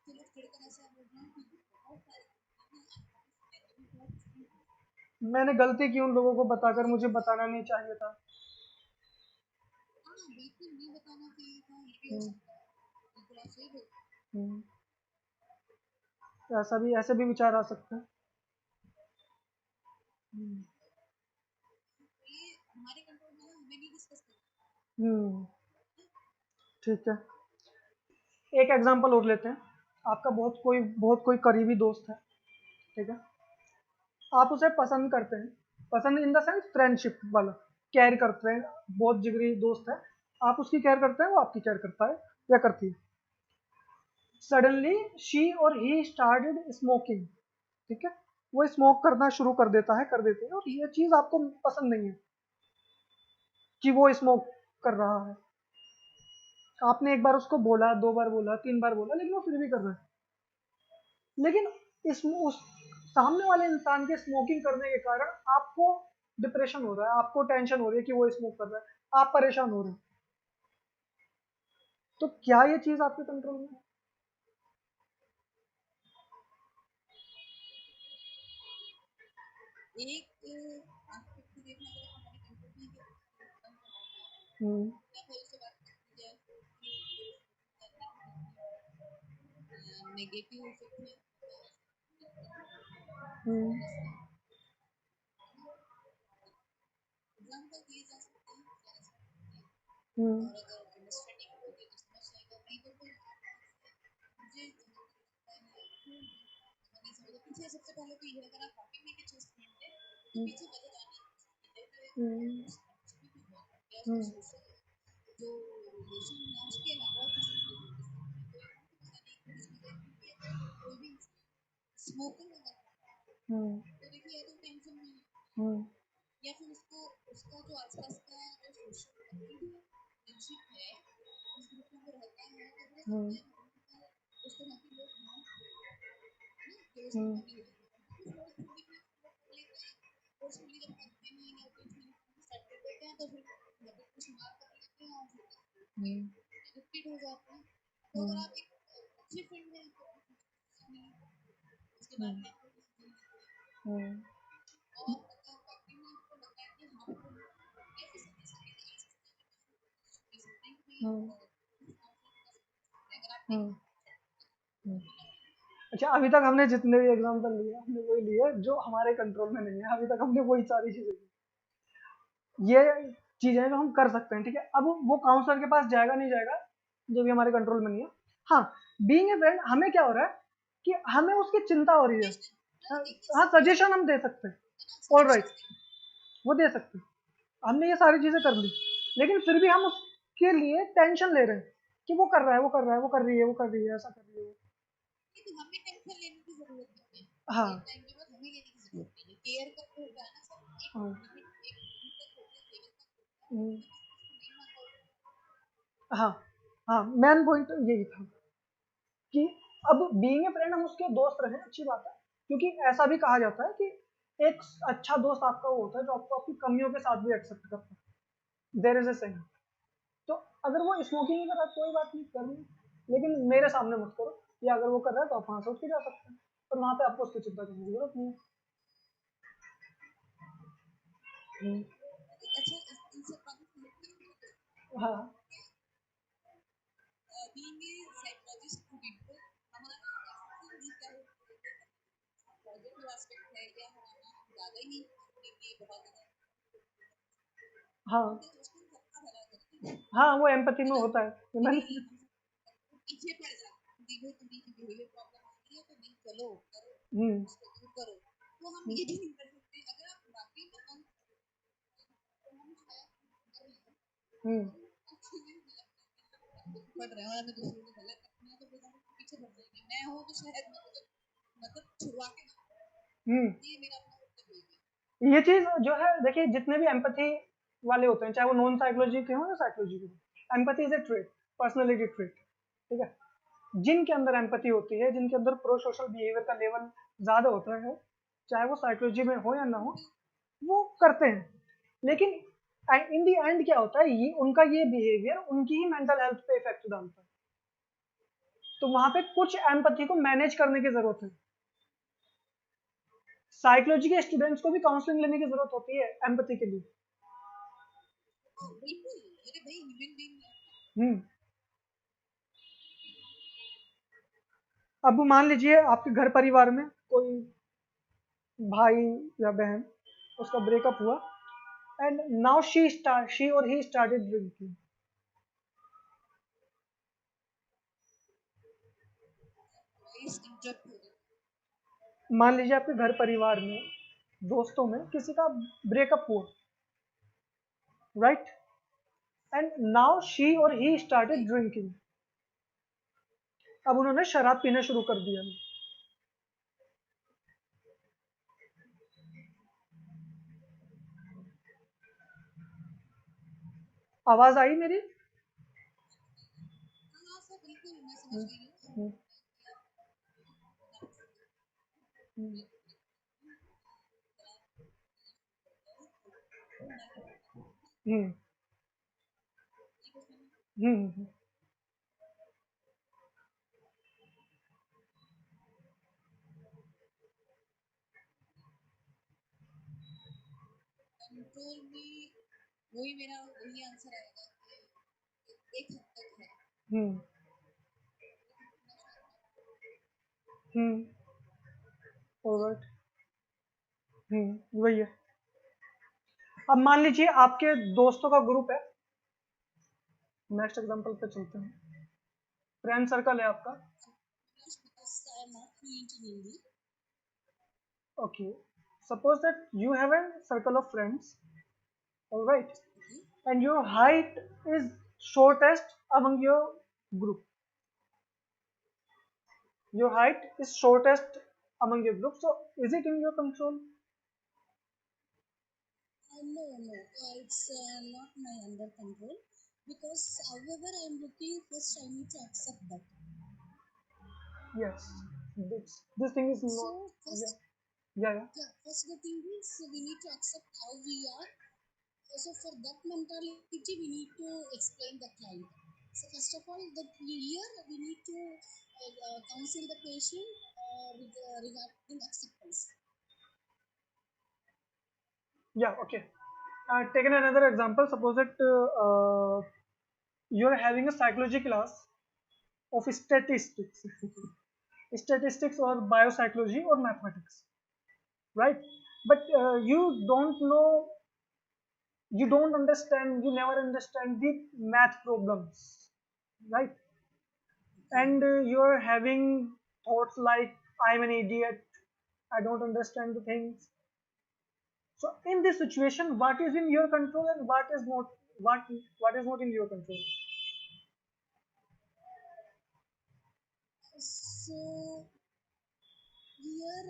तो लोग चिढ़कर ऐसा बोल रहे हैं कि बहुत सारी चीजें मैंने भी बहुत experience मैंने गलती की उन लोगों को बताकर, किया मुझे है। बताना नहीं चाहिए था। हाँ बिल्कुल नहीं बताना चाहिए था, ये भी हो हम्म सकता है, बिल्कुल आप सही बोल। हम्म। ऐसे भी विचार आ सकते हैं। हम्म ये हमारे कंट्रोल में है, हमें नहीं डिस्कस करना हम्म, है। ठीक है। एक एग्जांपल और लेते हैं। आपका बहुत कोई करीबी दोस्त है, ठीक है। आप उसे पसंद करते हैं, पसंद इन द सेंस फ्रेंडशिप वाला, केयर करते हैं, बहुत जिगरी दोस्त है। आप उसकी केयर करते हैं, वो आपकी केयर करता है या करती है। सडनली शी और ही स्टार्टेड स्मोकिंग, ठीक है। वो स्मोक करना शुरू कर देता है, कर देती है, और ये चीज आपको पसंद नहीं है कि वो स्मोक कर रहा है। आपने एक बार उसको बोला, दो बार बोला, तीन बार बोला, लेकिन वो फिर भी कर रहा है। लेकिन इस उस सामने वाले इंसान के स्मोकिंग करने के कारण आपको डिप्रेशन हो रहा है, आपको टेंशन हो रही है कि वो स्मोक कर रहा है, आप परेशान हो रहे हैं। तो क्या ये चीज आपके कंट्रोल में है? एक एस्पेक्ट से देखा जाए तो हमारे कंट्रोल में ये होता है, हम्म या फिर उससे बात करती जाए नेगेटिव इफेक्ट है हम्म, एग्जाम्पल दिए जा सकते हैं हम्म, और अगर अंडरस्टैंडिंग होगी तो समझ जाएगा नहीं तो फिर मुझे जहाँ तक लगता है नहीं समझ पीछे सबसे पहले तो ये अगर आप टॉपिक लेके चूज करते हैं तो पीछे वजह जानी या उसका सोशल जो रिलेशन है उसके अलावा भी कोई भी स्मोकिंग अगर तो देखिए या तो टेंशन में है या फिर उसको उसका जो आसपास का जो सोशल फ्रेंडशिप है उस ग्रुप में वो रहता है तो हो सकता है उस तरह के लोग हों ना जो उसमें बने हुए फोर्सफुली जब करते हैं या ओकेजनली स्टार्ट कर देते हैं तो फिर हैबिट को शुमार कर लेते हैं और फिर रिपीट हो जाते हैं तो अगर आप एक अच्छे फ्रेंड हैं तो उसके बारे में आपको और अगर बाकी में आपको लगता है कि हाँ या फिर अच्छा, अभी तक हमने जितने भी एग्जांपल लिए हमने वही लिए जो हमारे कंट्रोल में नहीं है, अभी तक हमने वही सारी चीजें की। ये चीजें जो हम कर सकते हैं, ठीक है। अब वो काउंसलर के पास जाएगा नहीं जाएगा, जो भी हमारे कंट्रोल में नहीं है। हाँ, बीइंग ए फ्रेंड हमें क्या हो रहा है कि हमें उसकी चिंता हो रही है। हाँ, सजेशन हम दे सकते हैं, ऑल राइट, वो दे सकते हैं। हमने ये सारी चीजें कर ली, लेकिन फिर भी हम उसके लिए टेंशन ले रहे हैं कि वो कर रहा है, वो कर रहा है, वो कर रही है, वो कर रही है, ऐसा कर रही है। तो हमें टेंशन लेने की जरूरत नहीं है हाँ, एक टाइम के बाद हमें लेने की जरूरत नहीं है केयर का तो होता है ना सब एक हाँ, लिमिट एक लिमिट तक होता है लेवल तक होता है हम्म, नहीं मांगा हाँ, हाँ, मेन पॉइंट यही था कि अब बीइंग ए फ्रेंड हम उसके दोस्त रहे, अच्छी बात है। क्योंकि ऐसा भी कहा जाता है कि एक अच्छा दोस्त आपका वो होता है जो आपको आपकी कमियों के साथ भी एक्सेप्ट करता है। There is a saying. तो अगर वो स्मोकिंग ही कर रहा है कोई बात नहीं, कर लो, लेकिन मेरे सामने मत करो। या अगर वो कर रहा है तो आप वहां से उठ के जा सकते हैं, और वहां पे आपको उसकी चिंता करने की जरूरत नहीं है। अच्छा इन सब बातों को हाँ, बीइंग ए साइकोलॉजिस्ट स्टूडेंट तो हमारा एक्सपीरियंस क्या है पॉजिटिव एस्पेक्ट है या हमारा ज्यादा ही ये बहुत ज्यादा हाँ, उसको सबका भला करते हैं हाँ, वो एम्पैथी में है ना होता है ये कि मैंने। नहीं हम पीछे पड़ जाते हैं भाई तुम्हें बिहेवियर प्रॉब्लम आ रही है तो नहीं चलो करो हम्म, उसको दूर करो तो हम ये भी नहीं कर सकते अगर आप वाकई में हम हम्म, पढ़ रहे हो हमें दूसरों को गलत करना है तो फिर हम पीछे पड़ जाएंगे मैं हूँ तो शायद मतलब छुड़वा के हम्म। ये मेरा अपना वक्तव्य है ये चीज जो है, देखिए, जितने भी एम्पैथी वाले होते हैं, चाहे वो नॉन साइकोलॉजी के हों या साइकोलॉजी के हों, empathy is a trait, personality trait, ठीक है। जिनके अंदर एम्पैथी होती है, जिनके अंदर प्रो सोशल बिहेवियर का लेवल ज्यादा होता है, चाहे वो साइकोलॉजी में हो या ना हो, वो करते हैं। लेकिन इन दी एंड क्या होता है, ये उनका ये बिहेवियर उनकी ही मेंटल हेल्थ पे इफेक्ट डालता है। तो वहां पे कुछ एम्पैथी को मैनेज करने की जरूरत है। साइकोलॉजी के स्टूडेंट्स को भी काउंसलिंग लेने की जरूरत होती है एम्पैथी के लिए। बिल्कुल अरे भाई ह्यूमन बीइंग हम्म। अब मान लीजिए आपके घर परिवार में कोई भाई या बहन, उसका ब्रेकअप हुआ, एंड नाउ शी और he started drinking. Voice interrupt हो रही मान लीजिए आपके घर परिवार में, दोस्तों में किसी का ब्रेकअप हुआ, राइट, एंड नाउ शी और ही है स्टार्टेड ड्रिंकिंग। अब उन्होंने शराब पीना शुरू कर दिया। आवाज आई मेरी? हाँ सर बिल्कुल मैं समझ गई हूँ हम्म, हम्म, हम्म, हम्म, कंट्रोल में वही मेरा वही आंसर आएगा कि एक हद तक है हम्म, हम्म। ऑलराइट। वही है। अब मान लीजिए आपके दोस्तों का ग्रुप है। नेक्स्ट एग्जांपल पे चलते हैं। फ्रेंड सर्कल है आपका। English because I am not fluent in Hindi. Okay. Suppose that you have a circle of friends, all right, Okay. and your height is shortest among your group. Your height is shortest among your group. So is it in your control? No, it's not my under control because however I am looking, first I need to accept that. Yes. This thing is not. So Yeah. first, Yeah. Yeah. yeah, first the thing is we need to accept how we are. So for that mentality, we need to explain the client. So first of all, that here we need to counsel the patient regarding acceptance. Yeah. Okay. Taken another example. Suppose that you are having a psychology class of statistics, statistics or biopsychology or mathematics, right? But you don't understand, you never understand the math problems, right? Okay. And you're having thoughts like, I'm an idiot, I don't understand the things. So in this situation, what is in your control and what is not in your control? So here,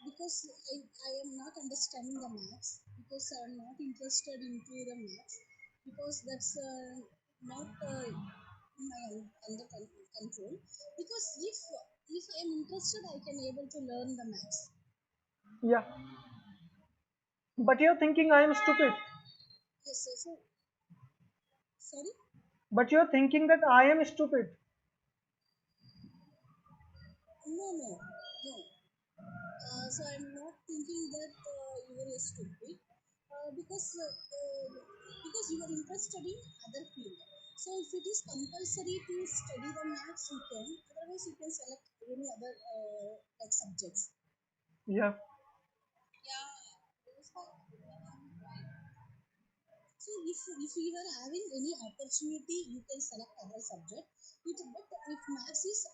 because I am not understanding the maths, because I am not interested into the maths, because that's not in my control. Because if I am interested, I can able to learn the maths. Yeah, but you're thinking I am stupid. Yes, so sorry. But you're thinking that I am stupid. No. So I'm not thinking that you are stupid because you are interested in other field. So if it is compulsory to study the maths, you can. Otherwise, you can select any other like subjects. Yeah, Yeah, those are right. So if you are having any opportunity, you can select other subject. But if maths is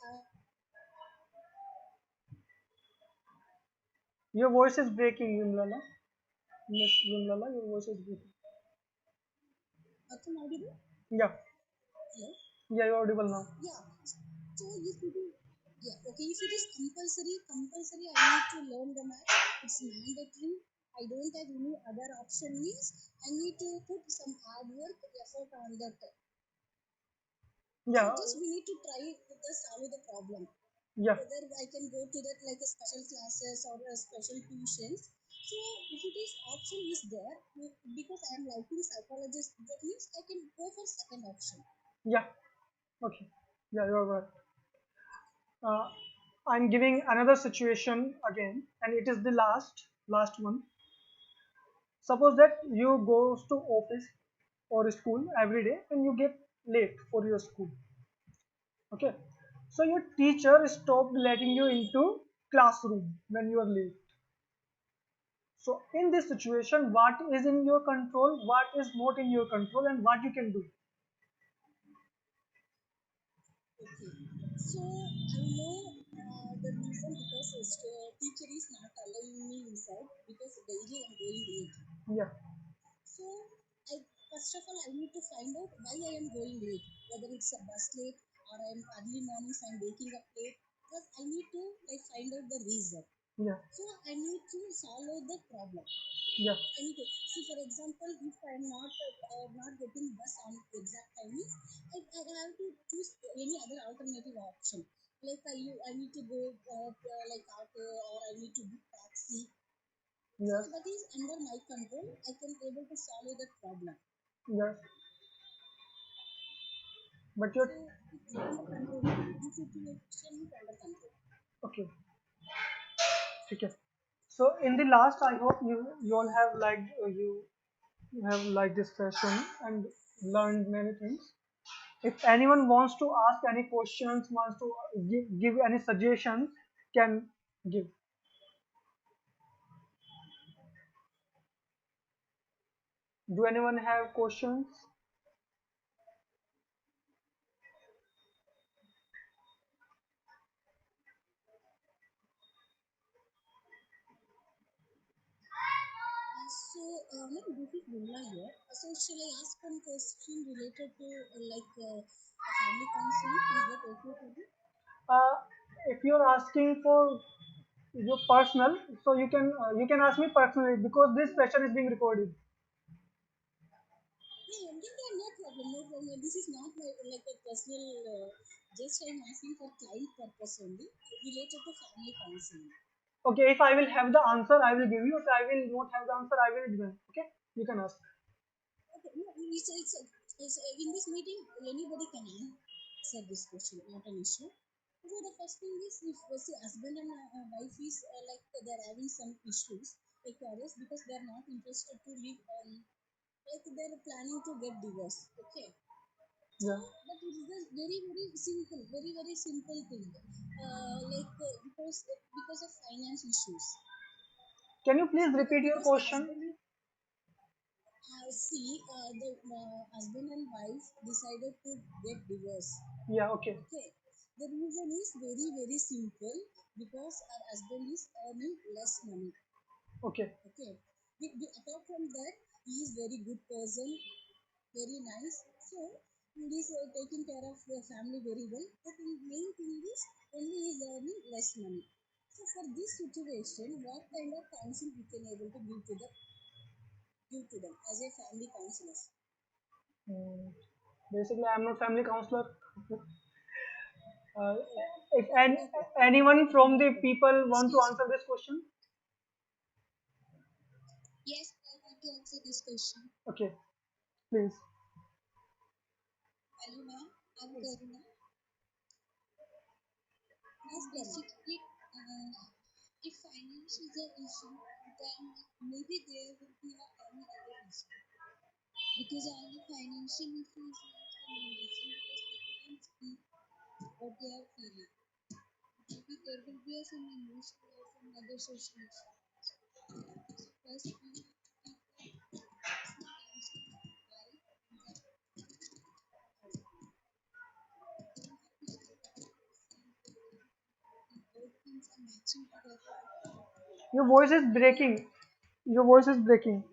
your voice is breaking, Vimlala. Miss Vimlala, your voice is breaking. audible, Yeah, hello. yeah, you're audible now. Yeah. So if it is okay, if it is compulsory I need to learn the maths. It's mandatory. I don't have any other option means I need to put some hard work effort on that. So Yeah, just we need to try to solve the problem. yeah, Whether I can go to that like a special classes or a special tuitions. So if it is option is there because I am liking psychologist, that means I can go for second option. yeah. Okay. Yeah, you're right. Uh, I'm giving another situation again, and it is the last one. Suppose that you goes to office or school every day and you get late for your school. Okay. So your teacher stopped letting you into classroom when you are late. So in this situation, what is in your control, what is not in your control, and what you can do? Okay. So I know the reason because teacher is not allowing me inside because daily I'm going late. Yeah, So I first of all I need to find out why I am going late. Whether it's a bus late or I'm early mornings I'm waking up late. Because I need to like find out the reason. yeah, So I need to solve the problem. yeah, I need to see, for example, if I'm not getting bus on exact timings, I have to choose any other alternative option. Like I need to go like auto or I need to book taxi. So yes, that is under my control. I can able to solve that problem. yes. But you're So it's under control. This situation is under control. okay. Okay. So in the last, I hope you all have liked you have liked this session and learned many things. If anyone wants to ask any questions, wants to give any suggestions, can give. Do anyone have questions? Ma'am, this is Vimla here. So, shall I ask one question related to family counseling? Is that okay for you? Uh, if you're asking for your personal, so you can ask me personally because this session is being recorded. Yeah, yeah, no problem, no problem. This is not my like a personal. Just I'm asking for client purpose only related to family counseling. Okay, if I will have the answer, I will give you. If I will not have the answer, I will give. Okay, you can ask. Okay, no, in this meeting anybody can answer this question, not an issue. So the first thing is if say husband and wife is they're having some issues like others because they're not interested to live like they're planning to get divorced. Okay, so Yeah. but it is a very simple thing. Because of finance issues. Can you please Because, repeat your because the question? husband the husband and wife decided to get divorced. Yeah. Okay. Okay, the reason is very simple because our husband is earning less money. Okay. Okay, apart from that, he is very good person, very nice. So he is taking care of the family very well. But the main thing is only he is earning less money. So for this situation, what kind of counsel we can able to give to them as a family counselors? Hmm. Basically, I am not family counselor. Uh, Oh, if okay. anyone Okay, from no the problem. people want to Excuse me. answer this question, Yes, I want to answer this question. okay, please. Hello, ma'am. I'm Karuna. Yes, basically, if finance is an issue, then maybe there will be any other issue. Because only financial issue is not the main reason because people don't speak what they are feeling. Maybe there will be some emotional or some other social issues. So first we have to keep the personal counseling right and then husband. Then happy to see the both things are matching together. Your voice is Hello. breaking. Your voice is breaking.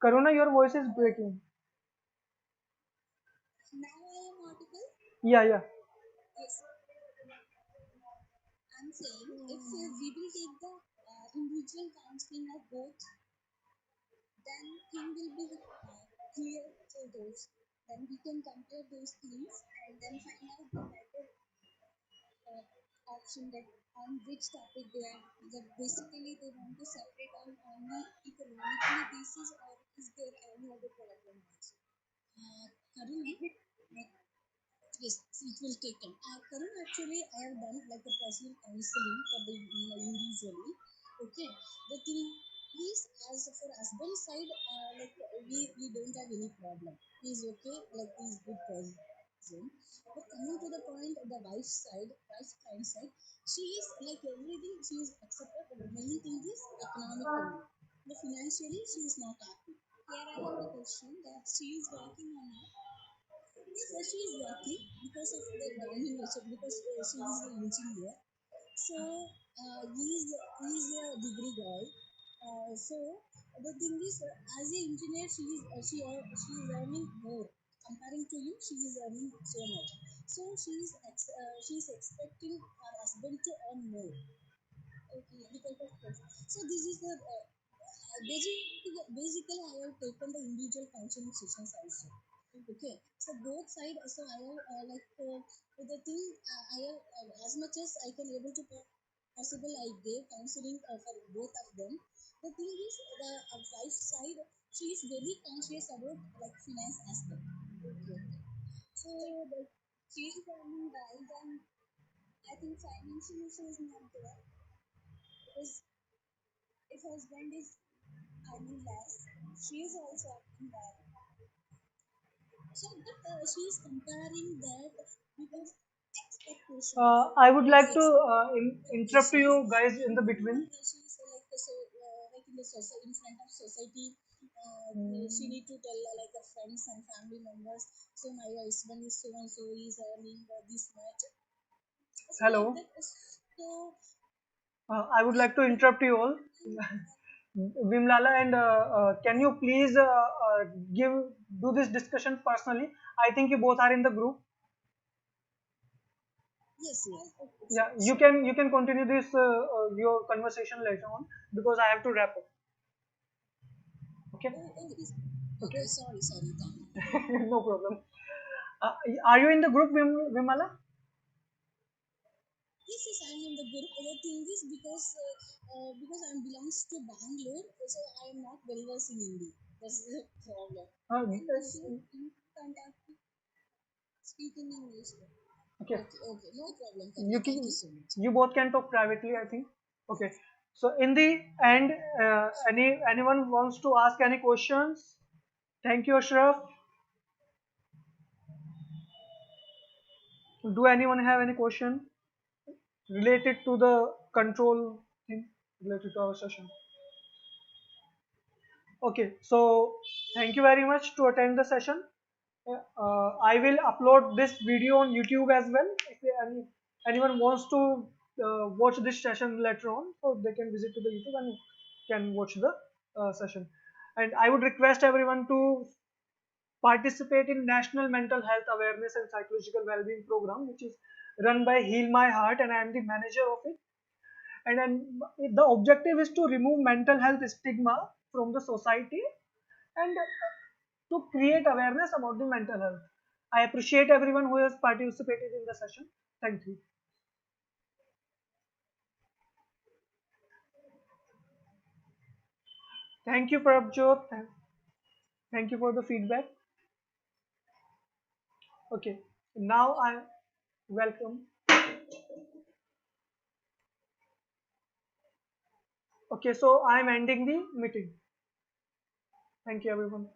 Karuna, your voice is breaking. Now I am audible. Yeah, yeah. Yes, I'm saying if we will take the individual counseling of both, then thing will be clear for those. Then we can compare those things and then find out the better uh, option that on which topic they are. That basically they want to separate on only economically basis or is there any other problem also? Karuna, yes, it will take time. Karun, actually, I have done like a personal counseling for the individually. Okay, the thing is, as for husband side, we don't have any problem. He's okay, like he's good person. But coming to the point, the wife's client side, she is like everything. She is accepted, but the main thing is economic only. The financially, she is not happy. Here I have the question that she is working or not. Yes, she is working because of the domination because she is an engineer. So he is a degree guy. So the thing is, as an engineer, she is earning more comparing to you. She is earning so much. So she is expecting her husband to earn more. Okay, because of this. So this is the basically I have taken the individual counseling sessions also. Okay, so both side. So I have the thing I have as much as I can able to possible. I gave counseling for both of them. The thing is the wife side. She is very conscious about like finance aspect. Okay, okay. So the she is earning right, and I think financial issue is not there because if husband is earning less, she is also earning well. So, but she is comparing that because expectations, I would the like to interrupt expectations, you guys in and the between. she is like so like in the society, in front of society, she Mm, need to tell like her friends and family members. So my husband is so and so, is earning this much. So like hello. that. So I would like to interrupt you all. Vimlala, and can you please give do this discussion personally? I think you both are in the group. yes, yes, okay, Yeah, sure, you sure. can continue this your conversation later on because I have to wrap up. Okay. Oh, oh, Okay. okay, sorry, sorry. Thank you. No problem. Uh, are you in the group, Vimala? Yes, yes, I'm in the group. The thing is because I belongs to Bangalore, so I am not well versed in Hindi. That's the problem. Uh, And you contact me, speak in English. okay. Okay, okay, no problem, You Karna. Thank you can so much. you both can talk privately, I think. Okay. So in the end, anyone wants to ask any questions? Thank you, Ashraf. Do anyone have any question related to the control thing related to our session? Okay, so thank you very much to attend the session. I will upload this video on YouTube as well. If anyone wants to watch this session later on, so they can visit to the YouTube and can watch the session. And I would request everyone to participate in National Mental Health Awareness and Psychological Wellbeing Program, which is run by Heal My Heart, and I am the manager of it. And then the objective is to remove mental health stigma from the society and to create awareness about the mental health. I appreciate everyone who has participated in the session. Thank you. Thank you, Prabjot. Thank you for the feedback. Okay, now I welcome. Okay, so I'm ending the meeting. Thank you, everyone.